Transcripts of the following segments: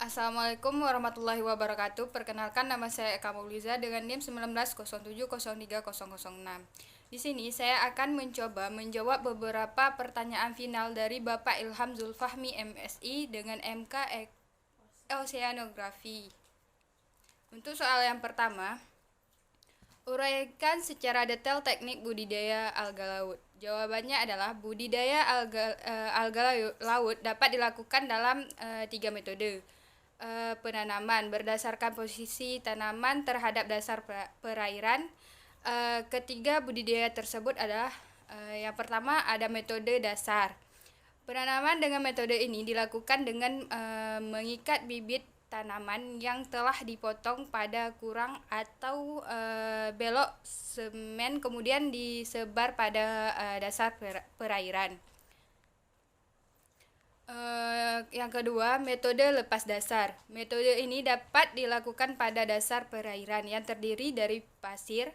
Assalamualaikum warahmatullahi wabarakatuh. Perkenalkan, nama saya Eka Mauliza dengan NIM 1907030006. Di sini saya akan mencoba menjawab beberapa pertanyaan final dari Bapak Ilham Zulfahmi MSI dengan MK Oceanografi. Untuk soal yang pertama, uraikan secara detail teknik budidaya alga laut. Jawabannya adalah budidaya alga laut dapat dilakukan dalam 3 metode. Penanaman berdasarkan posisi tanaman terhadap dasar perairan. Ketiga budidaya tersebut adalah yang pertama ada metode dasar. Penanaman dengan metode ini dilakukan dengan mengikat bibit tanaman yang telah dipotong pada kurang atau belok semen kemudian disebar pada dasar perairan. Yang kedua, metode lepas dasar. Metode ini dapat dilakukan pada dasar perairan yang terdiri dari pasir,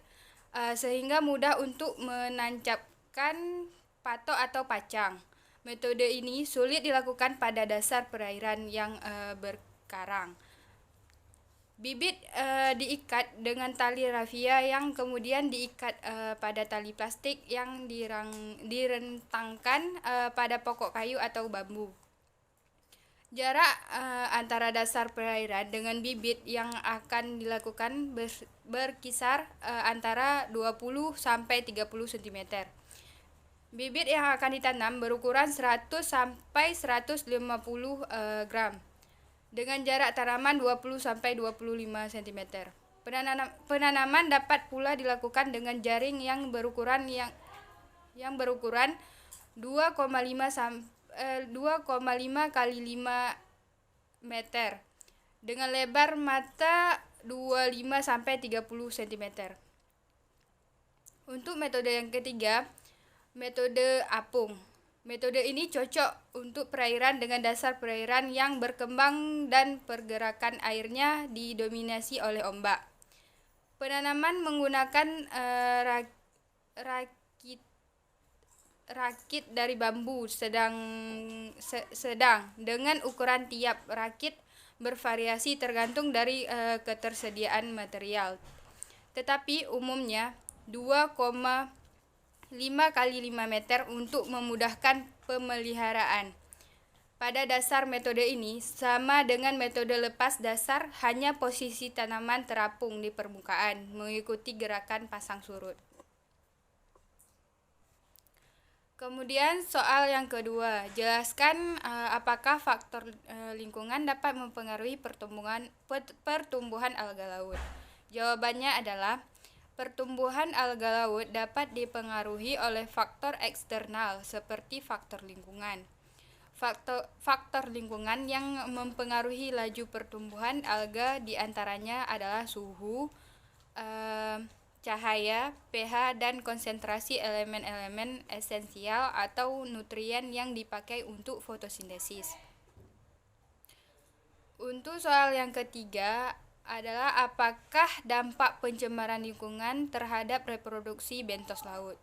sehingga mudah untuk menancapkan patok atau pacang. Metode ini sulit dilakukan pada dasar perairan yang berkarang. Bibit diikat dengan tali rafia yang kemudian diikat pada tali plastik yang direntangkan pada pokok kayu atau bambu. Jarak antara dasar perairan dengan bibit yang akan dilakukan berkisar antara 20 sampai 30 cm. Bibit yang akan ditanam berukuran 100 sampai 150 gram dengan jarak tanaman 20 sampai 25 cm. Penanaman dapat pula dilakukan dengan jaring yang berukuran 2,5 kali 5 meter dengan lebar mata 25 sampai 30 cm. Untuk metode yang ketiga, metode apung. Metode ini cocok untuk perairan dengan dasar perairan yang berkembang dan pergerakan airnya didominasi oleh ombak. Penanaman menggunakan rakit dari bambu sedang dengan ukuran tiap rakit bervariasi tergantung dari ketersediaan material. Tetapi umumnya 2,5 kali 5 meter untuk memudahkan pemeliharaan. Pada dasar metode ini sama dengan metode lepas dasar, hanya posisi tanaman terapung di permukaan mengikuti gerakan pasang surut. Kemudian soal yang kedua, jelaskan apakah faktor lingkungan dapat mempengaruhi pertumbuhan alga laut. Jawabannya adalah pertumbuhan alga laut dapat dipengaruhi oleh faktor eksternal seperti faktor lingkungan. Faktor lingkungan yang mempengaruhi laju pertumbuhan alga diantaranya adalah suhu, cahaya, pH, dan konsentrasi elemen-elemen esensial atau nutrien yang dipakai untuk fotosintesis. Untuk soal yang ketiga adalah apakah dampak pencemaran lingkungan terhadap reproduksi bentos laut.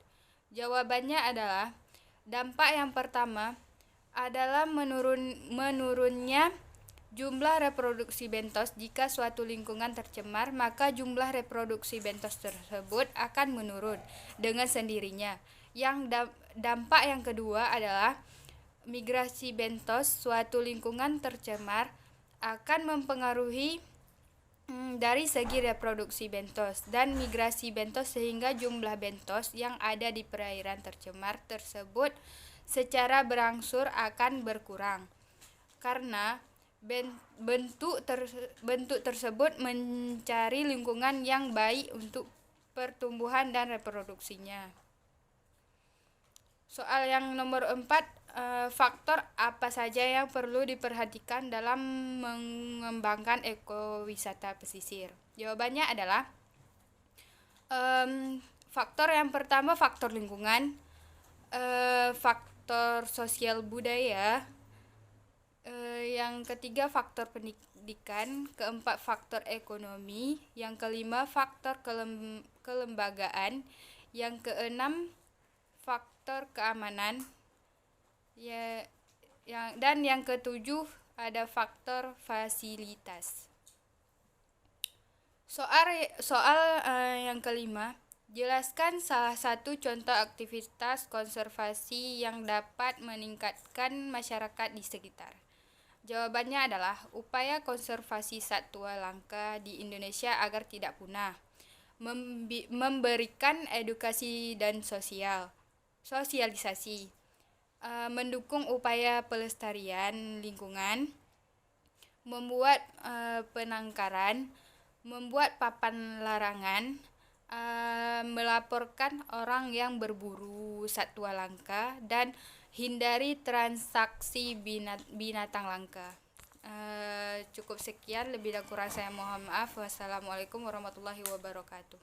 Jawabannya adalah dampak yang pertama adalah menurunnya jumlah reproduksi bentos. Jika suatu lingkungan tercemar, maka jumlah reproduksi bentos tersebut akan menurun dengan sendirinya. Yang dampak yang kedua adalah migrasi bentos. Suatu lingkungan tercemar akan mempengaruhi dari segi reproduksi bentos dan migrasi bentos, sehingga jumlah bentos yang ada di perairan tercemar tersebut secara berangsur akan berkurang karena bentuk tersebut mencari lingkungan yang baik untuk pertumbuhan dan reproduksinya. Soal yang nomor 4, faktor apa saja yang perlu diperhatikan dalam mengembangkan ekowisata pesisir? Jawabannya adalah faktor yang pertama faktor lingkungan, faktor sosial budaya, yang ketiga faktor pendidikan, keempat faktor ekonomi, yang kelima faktor kelembagaan, yang keenam faktor keamanan, dan yang ketujuh ada faktor fasilitas. Soal yang kelima, jelaskan salah satu contoh aktivitas konservasi yang dapat meningkatkan masyarakat di sekitar. Jawabannya adalah upaya konservasi satwa langka di Indonesia agar tidak punah, memberikan edukasi dan sosialisasi, mendukung upaya pelestarian lingkungan, membuat penangkaran, membuat papan larangan, melaporkan orang yang berburu satwa langka, dan hindari transaksi binatang langka. Cukup sekian, lebih dan kurang saya mohon maaf. Wassalamualaikum warahmatullahi wabarakatuh.